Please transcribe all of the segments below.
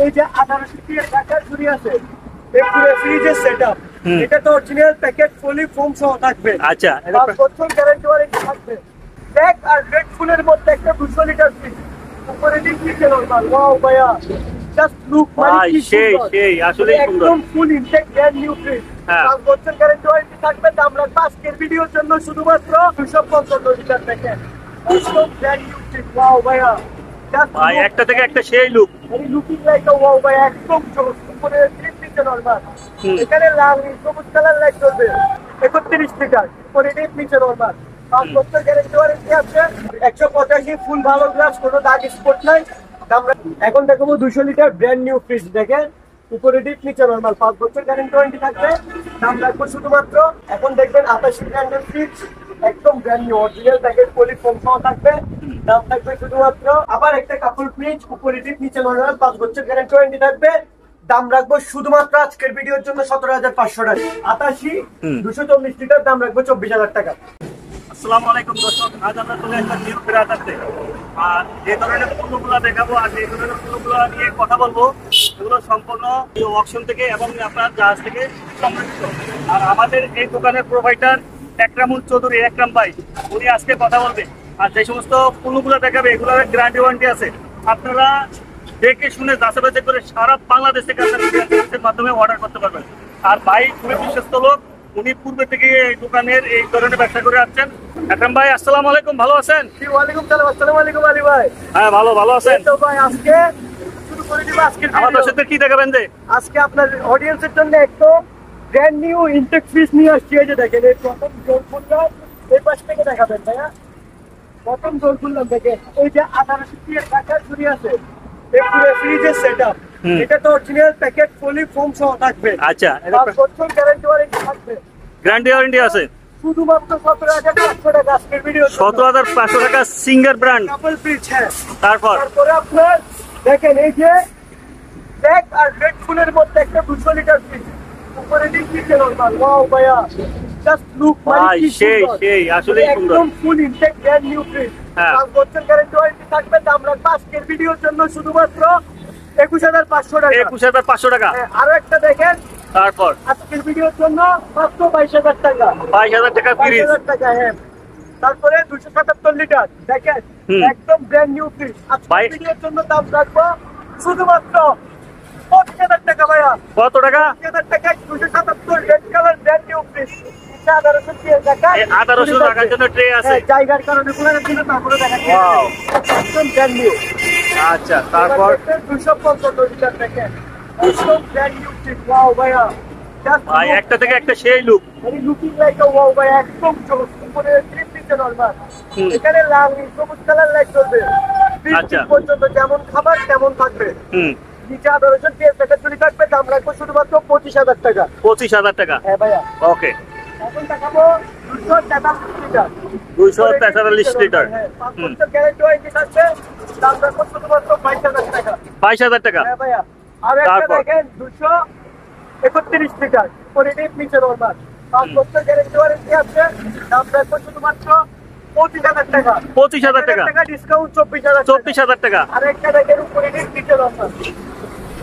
এই যে 1800 টাকার ঝুড়ি আছে, এই পুরো ফ্রিজের সেটআপ, এটা তো অরিজিনাল প্যাকেট ফুলি ফোম সহ থাকবে। আচ্ছা, 5 বছর গ্যারান্টি ওয়ারেন্টি থাকবে। ব্ল্যাক আর রেড ফুলের মধ্যে একটা 200 লিটার ফ্রিজ, উপরে ডিসপ্লে নরমাল। ওয়াও ভাইয়া, জাস্ট লুক ভাই সেই আসলে সুন্দর, একদম ফুল ইনটেক ব্র্যান্ড নিউ ফ্রিজ। 5 বছর গ্যারান্টি ওয়ারেন্টি থাকবে। দাম রাখবো আজকের ভিডিওর জন্য শুধুমাত্র 255 লিটার প্যাকেট, একদম ব্র্যান্ড নিউ ফ্রিজ। ওয়াও ভাইয়া, ভাই একটা থেকে একটা সেই লুক, লুকিং লাইক আ ওয়াও ভাই, একদম জোস। উপরে ডিসপ্লে নরমাল, এখানে লাল সবুজ কালার লাইট জ্বলবে। 31 লিটার, উপরে ডিসপ্লে নরমাল। 5 বছর গ্যারান্টি ওয়ারেন্টি আছে। 185 ফুল ভালো গ্লাস, কোনো দাগ স্পট নাই। এখন দেখাবো 200 লিটার ব্র্যান্ড নিউ ফ্রিজ। দেখেন উপরে ডিপ নিচে নরমাল, 5 বছর গ্যারান্টি ওয়ারেন্টি থাকবে। দাম রাখবো শুধুমাত্র, এখন দেখবেন 88 ব্র্যান্ডের ফ্রিজ, একদম ব্র্যান্ড নিউ অরিজিনাল প্যাকেট পলি ফোম সহ থাকবে। দাম থাকবে শুধুমাত্র। আবার একটা কাপড় ফ্রিজ, উপরে ডিপ নিচে নরমাল, 5 বছর গ্যারান্টি ওয়ারেন্টি থাকবে। দাম রাখবো শুধুমাত্র আজকের ভিডিওর জন্য 17,500 টাকা। 88 240 লিটার, দাম রাখবো 24,000 টাকা। আসসালামু আলাইকুম দর্শক, আজ আমরা চলে আসলাম নিউ ফেরাতে। আর যে ধরনের পণ্যগুলো দেখাবো আর যে ধরনের পণ্যগুলো নিয়ে কথা বলবো, এগুলো সম্পূর্ণ অকশন থেকে এবং আপনার জাহাজ থেকে সংরক্ষিত। আর আমাদের এই দোকানের প্রোভাইডার একরামুল চৌধুরী, একরাম ভাই, উনি আজকে কথা বলবে। আর যে সমস্ত পণ্যগুলো দেখাবে এগুলোর গ্যারান্টি ওয়ারেন্টি আছে। আপনারা দেখে শুনে যাচাই বাছাই করে সারা বাংলাদেশ থেকে আপনার মাধ্যমে অর্ডার করতে পারবেন। আর ভাই খুবই বিশ্বস্ত লোক, উনি পূর্বে থেকে এই দোকানের এই ধরনের ব্যবসা করে আসছেন। আকরাম ভাই আসসালামু আলাইকুম, ভালো আছেন? ওয়ালাইকুম সালাম। আসসালামু আলাইকুম আলী ভাই। হ্যাঁ ভালো আছেন তো ভাই আজকে শুরু করে দিব আজকের আমার দর্শকদের কি দেখাবেন? যে আজকে আপনার অডিয়েন্সের জন্য একদম ব্র্যান্ড নিউ ইনটেক ফ্রিজ নিয়ে আসছি। এই যে দেখেন, এই প্রথম জোর খুললাম, এই পাশ থেকে দেখাবেন ভাইয়া। প্রথম জোর খুললাম, দেখেন এই যে 1800 টাকার ঝুড়ি আছে, এই পুরো ফ্রিজের সেটআপ, এটা তো অরিজিনাল প্যাকেট পলি ফোম সহ থাকবে। আচ্ছা, 5 বছর গ্যারান্টি ওয়ারেন্টি থাকবে। গ্যারান্টি ওয়ারেন্টি আছে শুধুমাত্র 17,500 টাকা আজকের ভিডিও। 17,500 টাকা সিঙ্গার ব্র্যান্ড কাপল ফ্রিজ। হ্যাঁ, তারপরে আপনার দেখেন এই যে ব্ল্যাক আর রেড ফুলের মধ্যে একটা 200 লিটার ফ্রিজ, উপরে ডিসপ্লে নরমাল। ওয়াও ভাইয়া, জাস্ট লুক ভাই সেই আসলে সুন্দর, একদম ফুল ইনটেক ব্র্যান্ড নিউ ফ্রিজ। 5 বছর গ্যারান্টি ওয়ারেন্টি থাকবে। দাম রাখবো আজকের ভিডিওর জন্য শুধুমাত্র 21,500 টাকা। 21,500 টাকা। আরো একটা দেখেন, তারপর আজকের ভিডিওর জন্য মাত্র 22,000 টাকা। 22,000 টাকা ফ্রিজ। 22,000 টাকা। হ্যাঁ, তারপরে 277 লিটার, দেখেন একদম ব্র্যান্ড নিউ ফ্রিজ। আজকের ভিডিওর জন্য দাম রাখবো শুধুমাত্র 25,000 টাকা। ভাইয়া কত টাকা? 25,000 টাকা। 277 red colour brand new fridge, 1800 টাকা। 1800 টাকার জন্য ট্রে আছে। জায়গার কারণে পুরানোর জন্য তারপরে দেখা যায় একদম ব্র্যান্ড নিউ। আচ্ছা, তারপর 255 লিটার, দেখেন একদম ব্র্যান্ড নিউ ফ্রিজ। ওয়াও ভাইয়া, ভাই একটা থেকে একটা সেই লুক, লুকিং লাইক আ ওয়াও ভাই, একদম জোস। উপরে ডিসপ্লে নরমাল, এখানে লাল সবুজ কালার লাইট জ্বলবে। আচ্ছা, পর্যন্ত যেমন খাবার তেমন থাকবে। নিচে 1800 টাকা চুরি থাকবে। দাম রাখবো শুধুমাত্র 25,000 টাকা। 25,000 টাকা। হ্যাঁ ভাইয়া, ওকে। এখন দেখাবো 243 লিটার, 243 লিটার। 5 বছর গ্যারান্টি ওয়ারেন্টি থাকবে। দাম রাখবো শুধুমাত্র 22,000 টাকা। 22,000 টাকা। হ্যাঁ ভাইয়া, আর একটা দেখেন 231 লিটার, উপরে ডিপ নিচে নরমাল, 5 বছর গ্যারান্টি ওয়ারেন্টি আছে। দাম রাখবো শুধুমাত্র 25,000 টাকা। 25,000 টাকা ডিসকাউন্ট 24,000 টাকা। 24,000 টাকা। আর একটা দেখেন উপরে ডিপ নিচে নরমাল,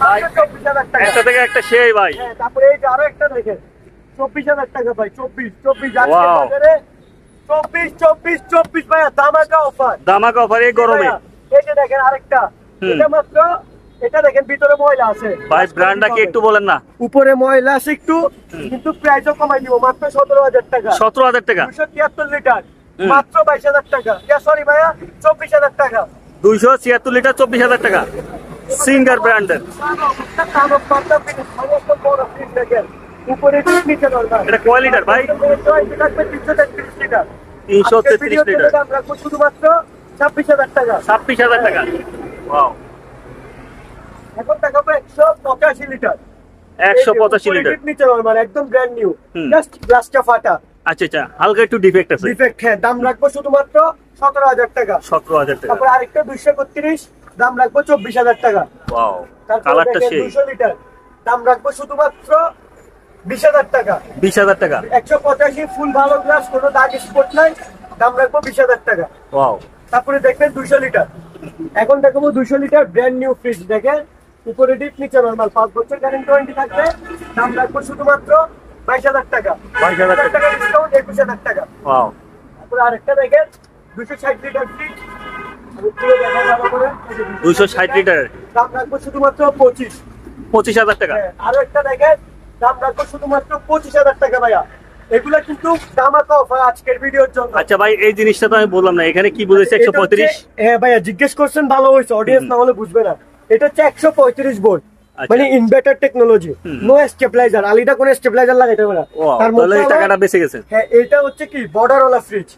24,000 টাকা। একটা থেকে একটা সেই ভাই। হ্যাঁ, তারপরে এই যে আরো একটা দেখেন 24,000 টাকা ভাই। 24 আজকে বাজারে 24 ভাইয়া, ধামাকা অফার। ধামাকা অফার এই গরমে। এই যে দেখেন আরেকটা, এটা মাত্র, এটা দেখেন ভিতরে ময়লা আছে ভাই, ব্র্যান্ডটা কি একটু বলেন না? উপরে ময়লা আছে একটু, কিন্তু প্রাইসও কমাই দিব মাত্র 17,000 টাকা। 17,000 টাকা। 273 লিটার, মাত্র 22,000 টাকা। সরি ভাইয়া, 24,000 টাকা। 276 লিটার, 24,000 টাকা, সিঙ্গার ব্র্যান্ডের। উপরে নিচে নরমাল। এটা কয় লিটার ভাই? 333 লিটার। 333 লিটার। দাম রাখবো শুধুমাত্র 26,000 টাকা। 26,000 টাকা। ওয়াও। এখন দেখাবো 185 লিটার। 185 লিটার। নিচে নরমাল, একদম ব্র্যান্ড নিউ, জাস্ট গ্লাসটা ফাটা। আচ্ছা, হালকা একটু ডিফেক্ট আছে। ডিফেক্ট, হ্যাঁ। দাম রাখবো শুধুমাত্র 17,000 টাকা। 17,000 টাকা। তারপর আরেকটা 231, দাম রাখবো 24,000 টাকা। ওয়াও, তারপর কালারটা সেই। 200 লিটার, দাম রাখবো শুধুমাত্র 20,000 টাকা। 20,000 টাকা। 185 ফুল ভালো গ্লাস, কোনো দাগ স্পট নাই। দাম রাখবো 20,000 টাকা। ওয়াও। তারপরে দেখবেন 200 লিটার। এখন দেখাবো 200 লিটার ব্র্যান্ড নিউ ফ্রিজ। দেখেন উপরে ডিপ নিচে নরমাল 5 বছর গ্যারান্টি ওয়ারেন্টি থাকবে। দাম রাখবো শুধুমাত্র 22,000 টাকা। 22,000 টাকা ডিসকাউন্ট 21,000 টাকা। ওয়াও, তারপরে আরেকটা দেখেন 260 লিটার ফ্রিজ, আমি পুরো দেখা ভালো করে 260 লিটারের দাম রাখবো শুধুমাত্র 25,000 টাকা। আরো একটা দেখেন দাম রাখবো শুধুমাত্র 25,000 টাকা ভাইয়া। এগুলা কিন্তু ধামাকা অফার আজকের ভিডিওর জন্য। আচ্ছা ভাই, এই জিনিসটা তো আমি বললাম না, এখানে কি বুঝেছে 135? হ্যাঁ ভাইয়া, জিজ্ঞেস করছেন ভালো হয়েছে, অডিয়েন্স না হলে বুঝবে না। এটা হচ্ছে 135 ভোল্ট, মানে ইনভার্টার টেকনোলজি, নো স্টেবিলাইজার। আলিদা কোনো স্টেবিলাইজার লাগাইতে হবে না। তার মধ্যে এই টাকাটা বেঁচে গেছে। হ্যাঁ, এটা হচ্ছে কি বর্ডার ওয়ালা ফ্রিজ,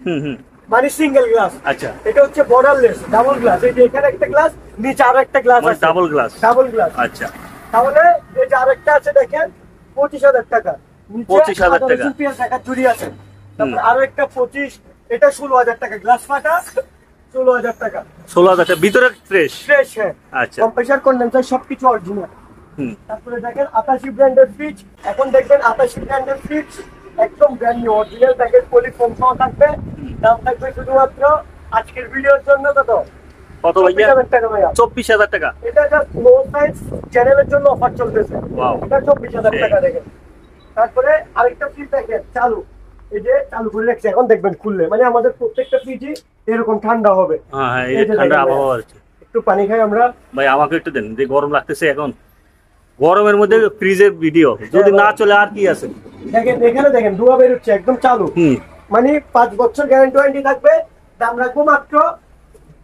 মানে সিঙ্গেল গ্লাস। আচ্ছা, এটা হচ্ছে বর্ডারলেস ডাবল গ্লাস। এই যে এখানে একটা গ্লাস, নিচে আরো একটা গ্লাস আছে, ডাবল গ্লাস। Double glass. আচ্ছা, তাহলে এই যে আরেকটা আছে দেখেন 25,000 টাকা, 25,000 টাকা টাকা চুরি আছে। তারপর আরো একটা 25, এটা 16,000 টাকা, গ্লাস ফাটা 16,000 টাকা। 16,000 টাকা ভিতরে ফ্রেশ। ফ্রেশ, হ্যাঁ। আচ্ছা, কম্প্রেসার কন্ডেন্সার সবকিছু অরিজিনাল। তারপরে দেখেন 88 ব্র্যান্ডের ফ্রিজ, এখন দেখবেন 88 ব্র্যান্ডের ফ্রিজ একদম ব্র্যান্ড নিউ অরিজিনাল প্যাকেট পলিফোম সহ থাকবে। দাম থাকবে শুধুমাত্র আজকের ভিডিওর জন্য কত ভাইয়া? 24,000 টাকা ভাইয়া। 24,000 টাকা। এটা জাস্ট নো সাইজ চ্যানেলের জন্য অফার চলতেছে। ওয়াও, এটা 24,000 টাকা দেখেন। তারপরে আরেকটা ফ্রিজ দেখেন চালু, এই যে চালু করে রাখছে, এখন দেখবেন খুললে মানে আমাদের প্রত্যেকটা ফ্রিজই এরকম ঠান্ডা হবে। হ্যাঁ, এই যে ঠান্ডা আবহাওয়া আছে। একটু পানি খাই আমরা। ভাই আমাকে একটু দেন, যে গরম লাগতেছে এখন, গরমের মধ্যে ফ্রিজের ভিডিও যদি না চলে আর কি আছে। দেখেন এখানে দেখেন ধোঁয়া বের হচ্ছে, একদম চালু, মানে 5 বছর গ্যারান্টি ওয়ারেন্টি থাকবে। দাম রাখবো মাত্র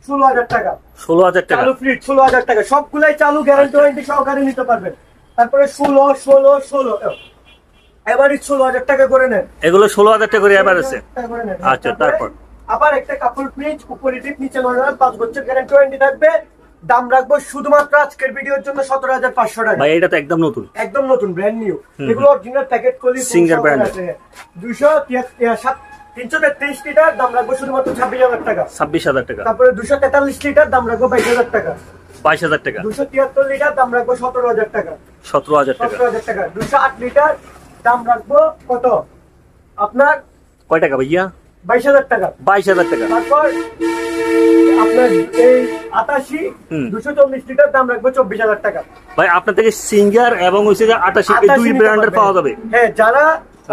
16,000 টাকা। 16,000 টাকা চালু ফ্রিজ 16,000 টাকা, সবগুলাই চালু, গ্যারান্টি ওয়ারেন্টি সহকারে নিতে পারবেন। তারপরে 16 এবারে 16,000 টাকা করে নেন। এগুলো 16,000 টাকা করে এবার আছে। আচ্ছা, তারপর আবার একটা কাপড় ফ্রিজ, উপরে ডিপ নিচে নরমাল, 5 বছর গ্যারান্টি ওয়ারেন্টি থাকবে। দাম রাখবো শুধুমাত্র আজকের ভিডিওর জন্য 17,500 টাকা। ভাই এটা তো একদম নতুন, একদম নতুন ব্র্যান্ড নিউ। এগুলো অরিজিনাল প্যাকেট কলি সিঙ্গেল ব্র্যান্ড আছে। 333 লিটার, দাম রাখবো শুধুমাত্র 26,000 টাকা। 26,000 টাকা। তারপরে 243 লিটার, দাম রাখবো 22,000 টাকা। 22,000 টাকা। 273 লিটার, দাম রাখবো 17,000 টাকা। 17,000 টাকা। 17,000 টাকা। 208 লিটার, দাম রাখবো কত আপনার কয় টাকা ভাইয়া? 22,000 টাকা। 22,000 টাকা। তারপর আপনার এই 88 240 লিটার, দাম রাখবো 24,000 টাকা। ভাই আপনার থেকে সিঙ্গার এবং হচ্ছে যে 88 দুই ব্র্যান্ডের পাওয়া যাবে। হ্যাঁ, যারা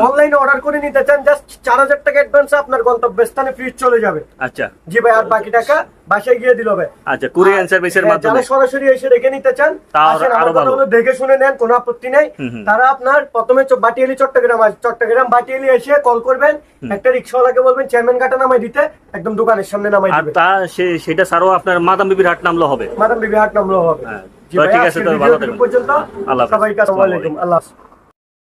অনলাইনে অর্ডার করে নিতে চান জাস্ট 4,000 টাকা অ্যাডভান্স, আপনার গন্তব্যস্থানে ফ্রিজ চলে যাবে। আচ্ছা জি ভাই, আর বাকি টাকা বাসায় গিয়ে দিল ভাই। আচ্ছা, কুরিয়ার সার্ভিসের মাধ্যমে। যারা সরাসরি এসে দেখে নিতে চান, তাহলে আরো ভালো, দেখে শুনে নেন, কোনো আপত্তি নাই। তারা আপনার প্রথমে বাটিয়ালি চট্টগ্রাম বাটিয়ালি এসে কল করবেন, একটা রিকশাওয়ালাকে বলবেন চেয়ারম্যান ঘাটা নামাই দিতে, একদম দোকানের সামনে নামাই দিবে। আর তা সেটা ছাড়াও আপনার মাদাম বিবির হাট নামলো হবে। মাদাম বিবি হাট নামলো হবে। ঠিক আছে, তো ভালো থাকবেন। পর্যন্ত আল্লাহ হাফেজ। সবাইকে আসসালামু আলাইকুম, আল্লাহ হাফেজ।